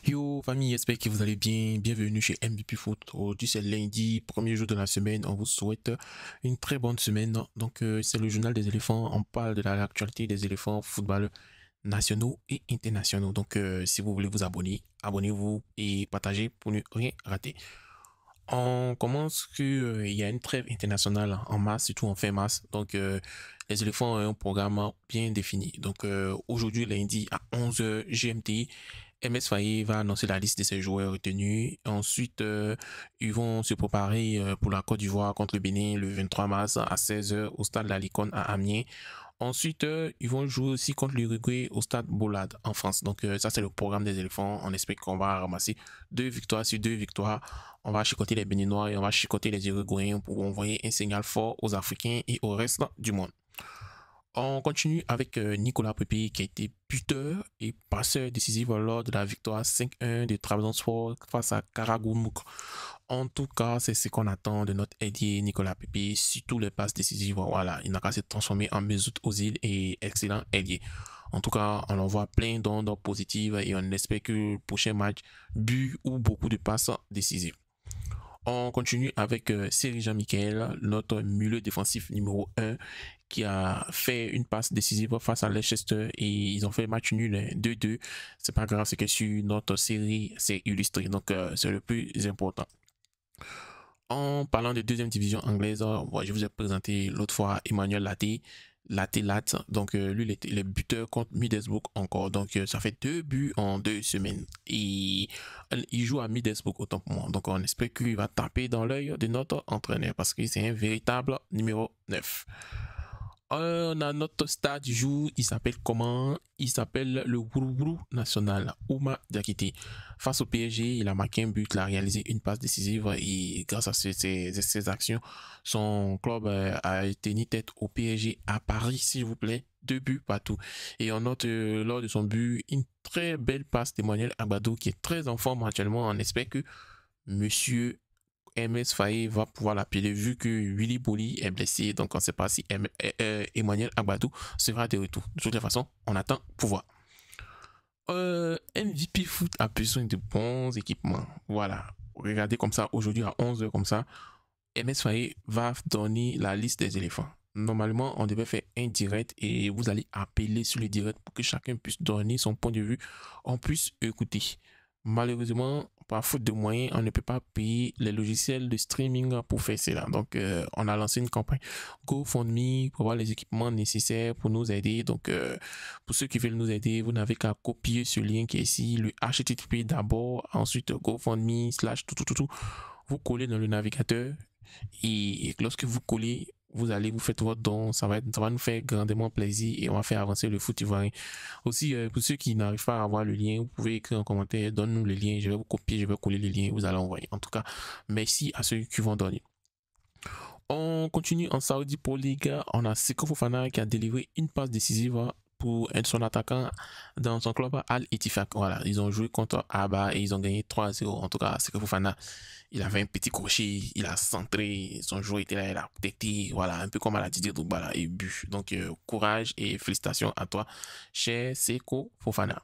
Yo famille, j'espère que vous allez bien. Bienvenue chez MVP Foot. Aujourd'hui c'est lundi, premier jour de la semaine. On vous souhaite une très bonne semaine. Donc c'est le journal des éléphants. On parle de l'actualité des éléphants football nationaux et internationaux. Donc si vous voulez vous abonner, abonnez-vous et partagez pour ne rien rater. On commence que il y a une trêve internationale en mars, surtout en fin mars. Donc les éléphants ont un programme bien défini. Donc aujourd'hui lundi à 11h GMT. MS Faye va annoncer la liste de ses joueurs retenus. Ensuite, ils vont se préparer pour la Côte d'Ivoire contre le Bénin le 23 mars à 16h au stade La Licorne à Amiens. Ensuite, ils vont jouer aussi contre l'Uruguay au stade Bollade en France. Donc ça, c'est le programme des éléphants. On espère qu'on va ramasser 2 victoires sur 2 victoires. On va chicoter les Béninois et on va chicoter les Uruguayens pour envoyer un signal fort aux Africains et au reste du monde. On continue avec Nicolas Pepe qui a été buteur et passeur décisif lors de la victoire 5-1 de Trabzonspor face à Karagümrük. En tout cas, c'est ce qu'on attend de notre ailier Nicolas Pepe, surtout les passes décisives. Voilà, il n'a qu'à se transformer en Mesut Ozil et excellent ailier. En tout cas, on envoie plein d'ondes positives et on espère que le prochain match, but ou beaucoup de passes décisives. On continue avec Serry Jean-Michel, notre milieu défensif numéro 1, qui a fait une passe décisive face à Leicester et ils ont fait match nul 2-2. C'est pas grave, c'est que sur notre série, c'est illustré, donc c'est le plus important. En parlant de deuxième division anglaise, je vous ai présenté l'autre fois Emmanuel Latte, donc lui il est buteur contre Middlesbrough encore, donc ça fait 2 buts en 2 semaines et il joue à Middlesbrough autant pour moi, donc on espère qu'il va taper dans l'œil de notre entraîneur parce que c'est un véritable numéro 9. On a notre stade du jour, il s'appelle comment? Il s'appelle le Wourourou National, Ouma Diakité. Face au PSG, il a marqué un but, il a réalisé une passe décisive et grâce à ces actions, son club a tenu tête au PSG à Paris, s'il vous plaît. 2 buts partout. Et on note lors de son but une très belle passe d'Emmanuel Agbadou qui est très en forme actuellement. On espère que monsieur MS Faye va pouvoir l'appeler vu que Willy Boli est blessé. Donc on ne sait pas si Emmanuel Agbadou sera de retour. De toute façon, on attend pour voir. MVP Foot a besoin de bons équipements. Voilà. Regardez comme ça, aujourd'hui à 11h comme ça, MS Faye va donner la liste des éléphants. Normalement, on devait faire un direct et vous allez appeler sur le direct pour que chacun puisse donner son point de vue. On puisse écouter. Malheureusement, par faute de moyens, on ne peut pas payer les logiciels de streaming pour faire cela. Donc, on a lancé une campagne GoFundMe pour avoir les équipements nécessaires pour nous aider. Donc, pour ceux qui veulent nous aider, vous n'avez qu'à copier ce lien qui est ici, le HTTP d'abord, ensuite GoFundMe /tout. Vous collez dans le navigateur et lorsque vous collez, vous allez vous faire votre don, ça va nous faire grandement plaisir et on va faire avancer le foot ivoirien. Aussi, pour ceux qui n'arrivent pas à avoir le lien, vous pouvez écrire en commentaire, donne-nous le lien, je vais vous copier, je vais coller le lien, vous allez envoyer. En tout cas, merci à ceux qui vont donner. On continue en Saudi Pro League, on a Seko Fofana qui a délivré une passe décisive pour être son attaquant dans son club Al Ettifaq. Voilà, ils ont joué contre Aba et ils ont gagné 3-0. En tout cas, Seko Fofana, il avait un petit crochet, il a centré, son joueur était là, il a protecté, voilà, un peu comme à la Didier Drogba et but. Donc, courage et félicitations à toi, cher Seko Fofana.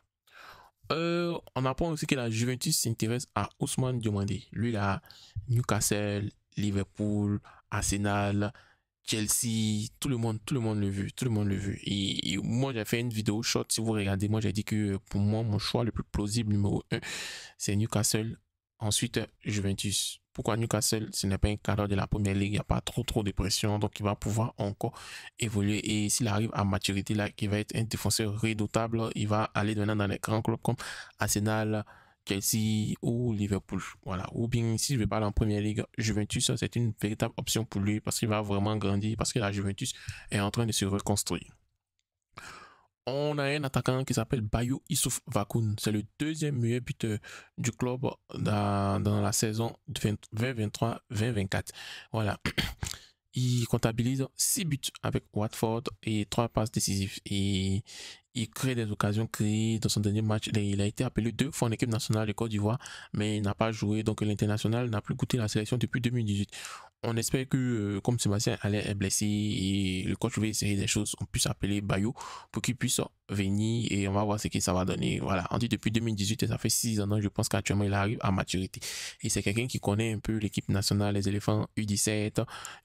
On apprend aussi que la Juventus s'intéresse à Ousmane Diomandé. Lui, là, Newcastle, Liverpool, Arsenal, Chelsea, tout le monde le veut, tout le monde le veut. Et moi, j'ai fait une vidéo short, si vous regardez, moi, j'ai dit que pour moi, mon choix le plus plausible numéro 1, c'est Newcastle. Ensuite, Juventus. Pourquoi Newcastle? Ce n'est pas un cadre de la première ligue, il n'y a pas trop de pression, donc il va pouvoir encore évoluer. Et s'il arrive à maturité, là, qui va être un défenseur redoutable, il va aller maintenant dans les grands clubs comme Arsenal, Chelsea ou Liverpool. Voilà. Ou bien, si je vais parler en première ligue, Juventus, c'est une véritable option pour lui parce qu'il va vraiment grandir, parce que la Juventus est en train de se reconstruire. On a un attaquant qui s'appelle Bayou Issouf Vakoun. C'est le deuxième meilleur buteur du club dans la saison 2023-2024. Voilà. Il comptabilise 6 buts avec Watford et 3 passes décisives. Et il crée des occasions créées dans son dernier match. Il a été appelé 2 fois en équipe nationale de Côte d'Ivoire, mais il n'a pas joué. Donc l'international n'a plus goûté la sélection depuis 2018. On espère que, comme Sébastien Haller est blessé et le coach veut essayer des choses, on puisse appeler Bayo pour qu'il puisse venir et on va voir ce que ça va donner. Voilà, on dit depuis 2018 et ça fait 6 ans, donc je pense qu'actuellement il arrive à maturité. Et c'est quelqu'un qui connaît un peu l'équipe nationale, les éléphants U17,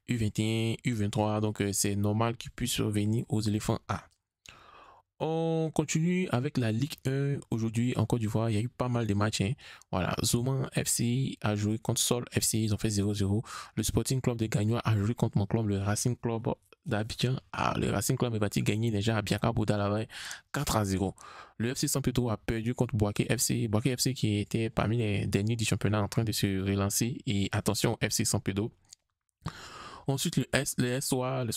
U21, U23, donc c'est normal qu'il puisse venir aux éléphants A. On continue avec la Ligue 1. Aujourd'hui, en Côte d'Ivoire, il y a eu pas mal de matchs. Voilà, Zoman FC a joué contre Sol FC, ils ont fait 0-0. Le Sporting Club de Gagnois a joué contre mon club, le Racing Club d'Abidjan. Le Racing Club est parti gagner déjà à Biaka Bouda là-bas 4-0. Le FC Saint-Pétro a perdu contre Boaké FC. Boaké FC qui était parmi les derniers du championnat en train de se relancer. Et attention, FC Saint-Pétro. Ensuite, le SOA, le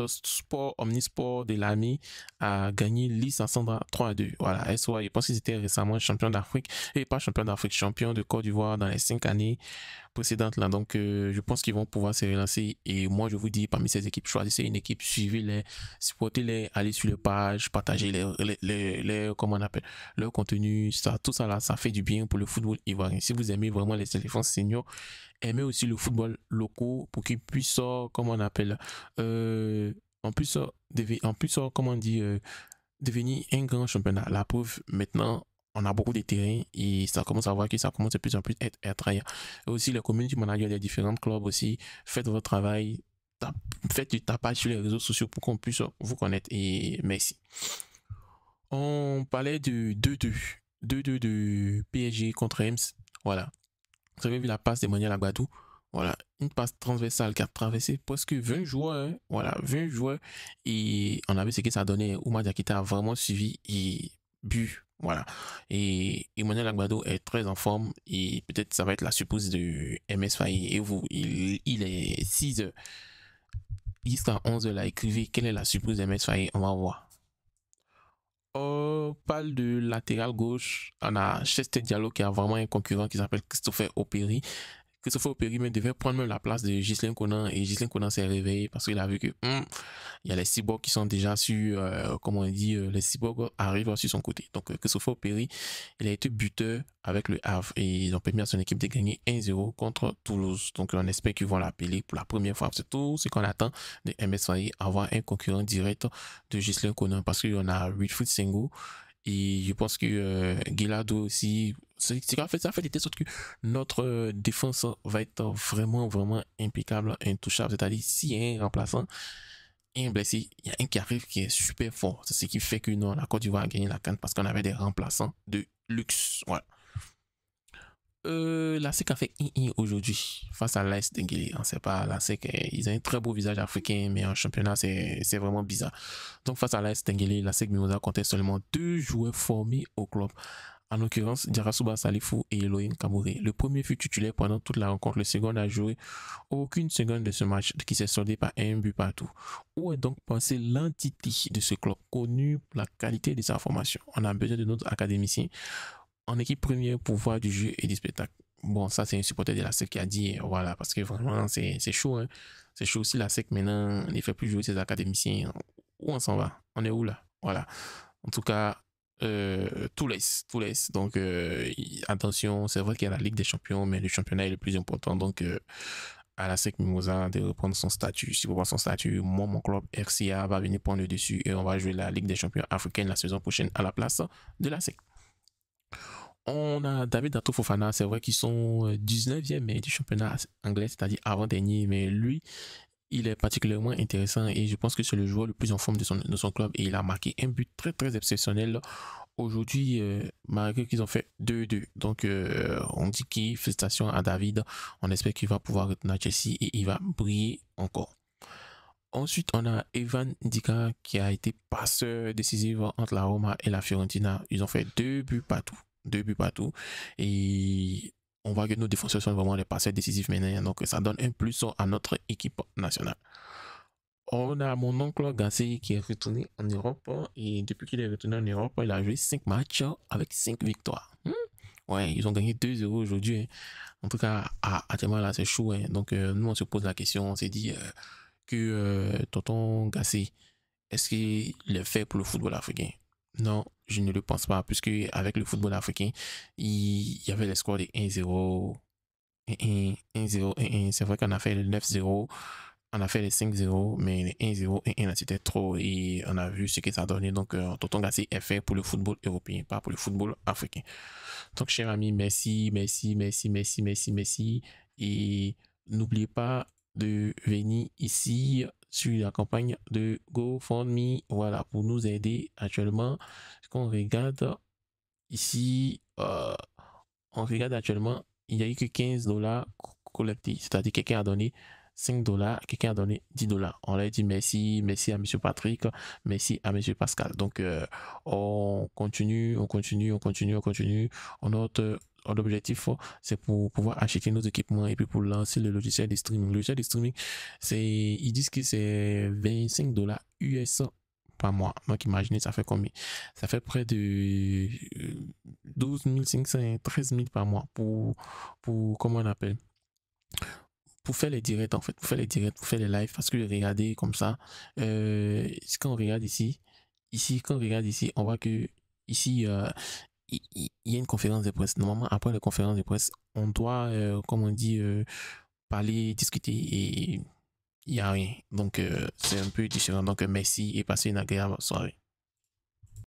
sport omnisport de l'AMI a gagné l'IS-Sandra 3-2. Voilà, SOA, je pense qu'ils étaient récemment champions d'Afrique, et pas champions d'Afrique, champions de Côte d'Ivoire dans les 5 années précédentes là. Donc, je pense qu'ils vont pouvoir se relancer. Et moi, je vous dis, parmi ces équipes, choisissez une équipe, suivez-les, supportez-les, allez sur les pages, partagez comment on appelle, leur contenu. Ça, tout ça là, ça fait du bien pour le football ivoirien. Si vous aimez vraiment les éléphants seniors, aimez aussi le football local pour qu'ils puissent, comment on appelle, en plus, comment on dit, devenir un grand championnat. La preuve, maintenant, on a beaucoup de terrains et ça commence à voir que ça commence de plus en plus à être attrayant. Et aussi, les community managers des différents clubs aussi, faites votre travail, faites du tapage sur les réseaux sociaux pour qu'on puisse vous connaître et merci. On parlait de 2-2. 2-2 de PSG contre Reims. Voilà. Vous avez vu la passe d'Emmanuel Agbadou. Voilà, une passe transversale qui a traversé presque 20 joueurs. Voilà, 20 joueurs. Et on a vu ce que ça donnait. Oumar Diakité a vraiment suivi et bu. Voilà. Et Emmanuel Agbadou est très en forme. Et peut-être ça va être la surprise de MS Faye. Et vous, il est 6h. Jusqu'à 11h là, écrivez quelle est la surprise de MS Faye. On va voir. On parle de latéral gauche. On a Chester Diallo qui a vraiment un concurrent qui s'appelle Christopher Opéry. Christopher Opéry devait prendre même la place de Ghislain Conan et Ghislain Conan s'est réveillé parce qu'il a vu que il y a les cyborgs qui sont déjà sur, comment on dit, les cyborgs arrivent sur son côté. Donc Christopher Opéry, il a été buteur avec le Havre et ils ont permis à son équipe de gagner 1-0 contre Toulouse. Donc on espère qu'ils vont l'appeler pour la première fois. C'est tout ce qu'on attend de MS Faye, avoir un concurrent direct de Ghislain Conan parce qu'on a Wilfried Senghor. Et je pense que Guilado aussi, ça fait des tests que notre défense va être vraiment, vraiment impeccable, intouchable. C'est-à-dire, s'il y a un remplaçant et un blessé, il y a un qui arrive qui est super fort. C'est ce qui fait que non, la Côte d'Ivoire a gagné la CAN parce qu'on avait des remplaçants de luxe. Voilà. La SEC a fait aujourd'hui face à l'AS Denguélé. On ne sait pas, la SEC, ils ont un très beau visage africain, mais en championnat, c'est vraiment bizarre. Donc, face à l'AS Denguélé, la SEC Mimosa comptait seulement 2 joueurs formés au club. En l'occurrence, Diarasuba Salifou et Elohim Kamouré. Le premier fut titulaire pendant toute la rencontre. Le second n'a joué aucune seconde de ce match qui s'est soldé par un but partout. Où est donc pensée l'entité de ce club, connu pour la qualité de sa formation? On a besoin de notre académicien en équipe première pour voir du jeu et du spectacle. Bon, ça, c'est un supporter de la SEC qui a dit, voilà, parce que vraiment, c'est chaud. Hein. C'est chaud aussi, la SEC, maintenant, il ne fait plus jouer ses académiciens. Où on s'en va? On est où là? Voilà. En tout cas, tout laisse. Donc, attention, c'est vrai qu'il y a la Ligue des Champions, mais le championnat est le plus important. Donc, à la SEC Mimosa de reprendre son statut. Si vous voyez son statut, moi, mon club RCA va venir prendre le dessus et on va jouer la Ligue des Champions africaine la saison prochaine à la place de la SEC. On a David Dato Fofana, c'est vrai qu'ils sont 19e du championnat anglais, c'est-à-dire avant-dernier, mais lui, il est particulièrement intéressant et je pense que c'est le joueur le plus en forme de son club et il a marqué un but très très exceptionnel aujourd'hui, malgré qu'ils ont fait 2-2. Donc, on dit qu'il félicitations à David, on espère qu'il va pouvoir retourner à Chelsea et il va briller encore. Ensuite, on a Evan Ndika qui a été passeur décisif entre la Roma et la Fiorentina. Ils ont fait 2 buts partout. Et on voit que nos défenseurs sont vraiment les passeurs décisifs maintenant. Donc, ça donne un plus à notre équipe nationale. On a mon oncle Gassé qui est retourné en Europe. Et depuis qu'il est retourné en Europe, il a joué 5 matchs avec 5 victoires. Ouais, ils ont gagné 2-0 aujourd'hui. Hein. En tout cas, à tellement là, c'est chaud. Hein. Donc, nous, on se pose la question. On s'est dit que tonton Gassé, est-ce qu'il est fait pour le football africain? Non, je ne le pense pas, puisque avec le football africain, il y avait les scores de 1-0, 1-1, 1-0, 1-1. C'est vrai qu'on a fait le 9-0, on a fait les 5-0, mais les 1-0, 1-1, là, c'était trop et on a vu ce que ça donnait. Donc, Tonton Gassi est fait pour le football européen, pas pour le football africain. Donc, cher ami, merci, merci, merci, merci, merci, merci. Et n'oubliez pas de venir ici sur la campagne de GoFundMe, voilà, pour nous aider actuellement. Ce qu'on regarde ici, on regarde actuellement, il n'y a eu que 15 dollars collectés, c'est-à-dire quelqu'un a donné 5 dollars, quelqu'un a donné 10 dollars. On leur dit merci, merci à Monsieur Patrick, merci à Monsieur Pascal. Donc, on continue, on continue, on continue, on continue. Notre objectif, c'est pour pouvoir acheter nos équipements et puis pour lancer le logiciel de streaming. Le logiciel de streaming, ils disent que c'est 25 dollars US par mois. Donc, imaginez, ça fait combien? Ça fait près de 12 500, 13 000 par mois comment on appelle? Pour faire les directs, en fait, pour faire les directs, pour faire les lives, parce que regardez comme ça, quand on regarde ici, quand on regarde ici, on voit que ici, il y a une conférence de presse. Normalement, après la conférence de presse, on doit, comme on dit, parler, discuter et il n'y a rien. Donc, c'est un peu différent. Donc, merci et passez une agréable soirée.